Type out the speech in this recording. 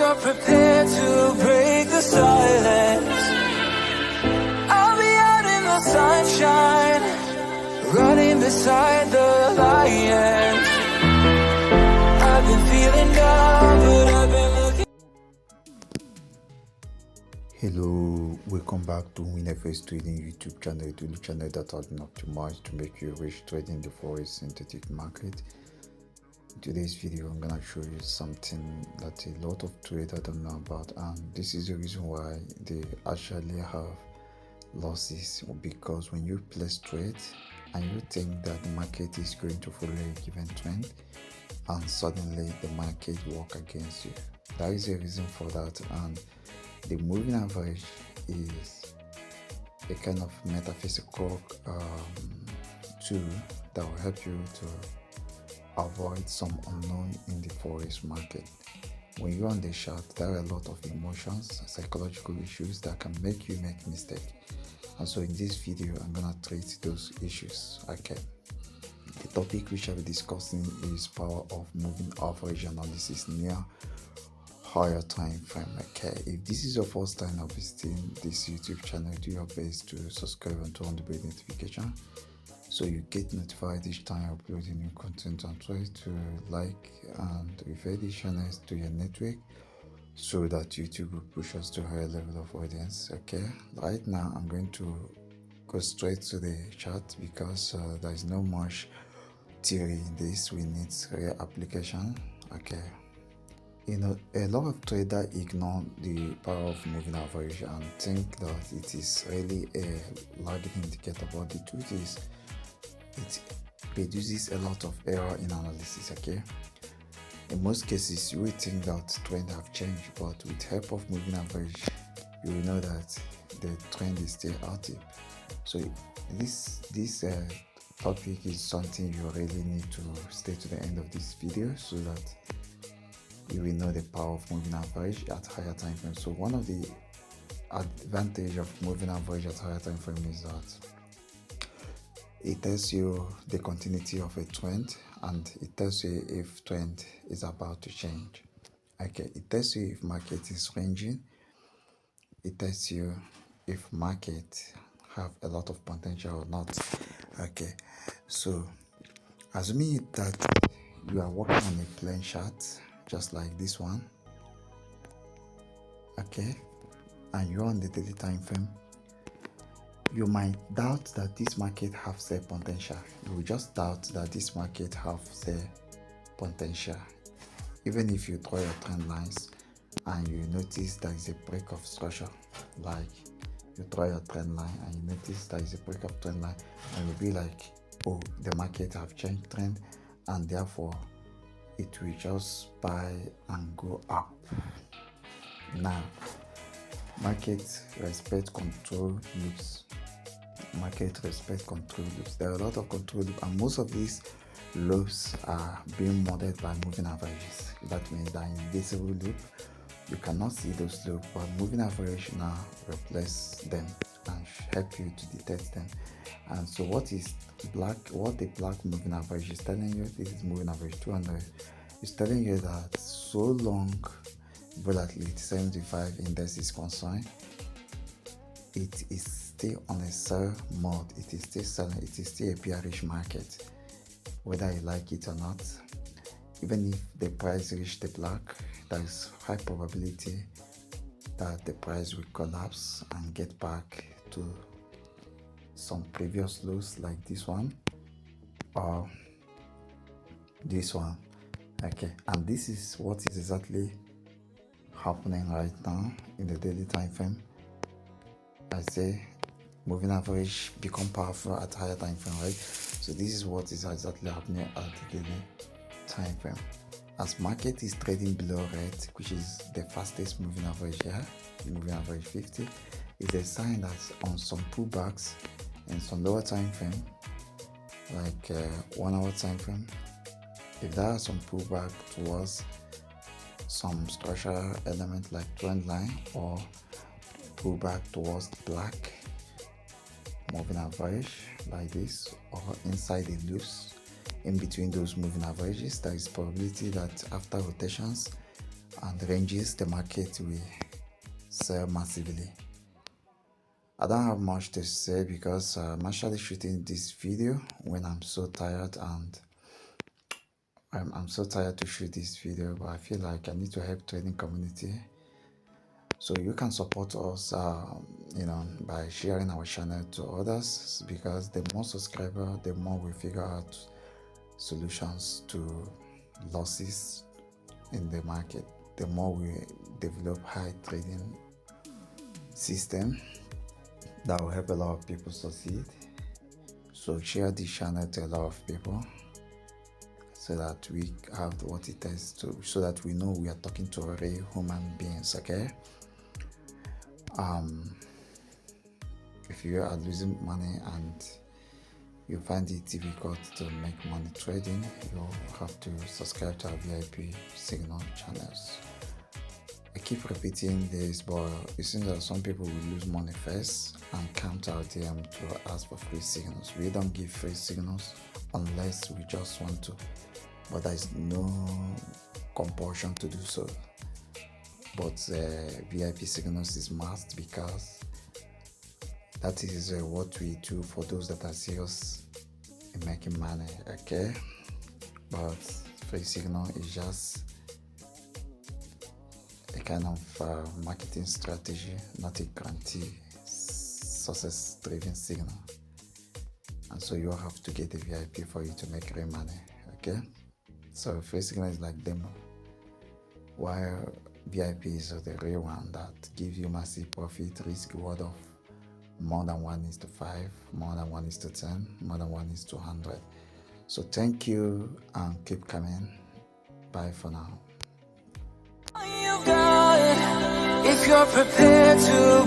are prepared to break the silence. I'll be out in the sunshine, running beside the lions. I've been feeling down, but I've been looking. Hello, welcome back to 𝑽𝑗𝒂𝒅𝒊𝒏𝒈 YouTube channel, a daily channel that has been optimized to make you rich trading the Forex synthetic market. In today's video, I'm gonna show you something that a lot of traders don't know about, and this is the reason why they actually have losses. Because when you place trade and you think that the market is going to follow a given trend, and suddenly the market work against you, there is a reason for that. And the moving average is a kind of metaphysical tool that will help you to avoid some unknown in the Forex market. When you're on the chart, there are a lot of emotions, psychological issues that can make you make mistakes. And so in this video, I'm gonna treat those issues. Okay. The topic which I'll be discussing is power of moving average analysis near higher time frame. Okay, if this is your first time of visiting this YouTube channel, do your best to subscribe and turn on the bell notification so you get notified each time I upload a new content, and try to like and refer these channels to your network so that YouTube will push us to a higher level of audience. Okay, right now I'm going to go straight to the chart because there is no much theory in this. We need real application. Okay. You know, a lot of traders ignore the power of moving average and think that it is really a lagging indicator, but the truth is it produces a lot of error in analysis. Okay, in most cases you will think that trend have changed, but with help of moving average you will know that the trend is still active. So this topic is something you really need to stay to the end of this video so that you will know the power of moving average at higher time frame. So one of the advantage of moving average at higher time frame is that it tells you the continuity of a trend, and it tells you if trend is about to change. Okay, it tells you if market is ranging. It tells you if market have a lot of potential or not. Okay, so assuming that you are working on a plain chart just like this one, okay, and you're on the daily time frame, you might doubt that this market have say potential. You will just doubt that this market have say potential, even if you draw your trend lines and you notice there is a break of structure. Like you draw your trend line and you notice there is a break of trend line, and you'll be like, oh, the market have changed trend, and therefore it will just buy and go up. Now, market respect control loops. Market respect control loops. There are a lot of control loops, and most of these loops are being modeled by moving averages. That means that in visible loop, you cannot see those loops, but moving average now replace them and help you to detect them. And so what the black moving average is telling you, this is moving average 200, is telling you that so long volatility 75 index is concerned, it is still on a sell mode. It is still selling. It is still a bearish market, whether you like it or not. Even if the price reach the black, there is high probability that the price will collapse and get back to some previous lows like this one or this one. Okay, and this is what is exactly happening right now in the daily time frame. I say moving average become powerful at higher time frame, right? So this is what is exactly happening at the daily time frame. As market is trading below red, which is the fastest moving average here, moving average 50, is a sign that on some pullbacks in some lower time frame, like 1 hour time frame, if there are some pullback towards some structural element like trend line, or pullback towards black moving average like this, or inside the loops in between those moving averages, there is probability that after rotations and ranges, the market will sell massively. I don't have much to say because I'm actually shooting this video when I'm so tired, and I'm so tired to shoot this video, but I feel like I need to help trading community. So you can support us by sharing our channel to others, because the more subscribers, the more we figure out solutions to losses in the market, the more we develop high trading system that will help a lot of people succeed. So share this channel to a lot of people so that we have what it takes to, so that we know we are talking to real human beings. Okay, if you are losing money and you find it difficult to make money trading, you have to subscribe to our VIP signal channels. I keep repeating this, but it seems that some people will lose money first and come to our DM to ask for free signals. We don't give free signals unless we just want to, but there is no compulsion to do so. But VIP signals is must, because that is what we do for those that are serious in making money. Okay, but free signal is just a kind of marketing strategy, not a guarantee success driven signal, and so you have to get a VIP for you to make real money. Okay, so free signal is like demo, while VIP is the real one that gives you massive profit, risk reward of more than 1:5, more than 1:10, more than 1:100. So thank you and keep coming. Bye for now. If you're prepared to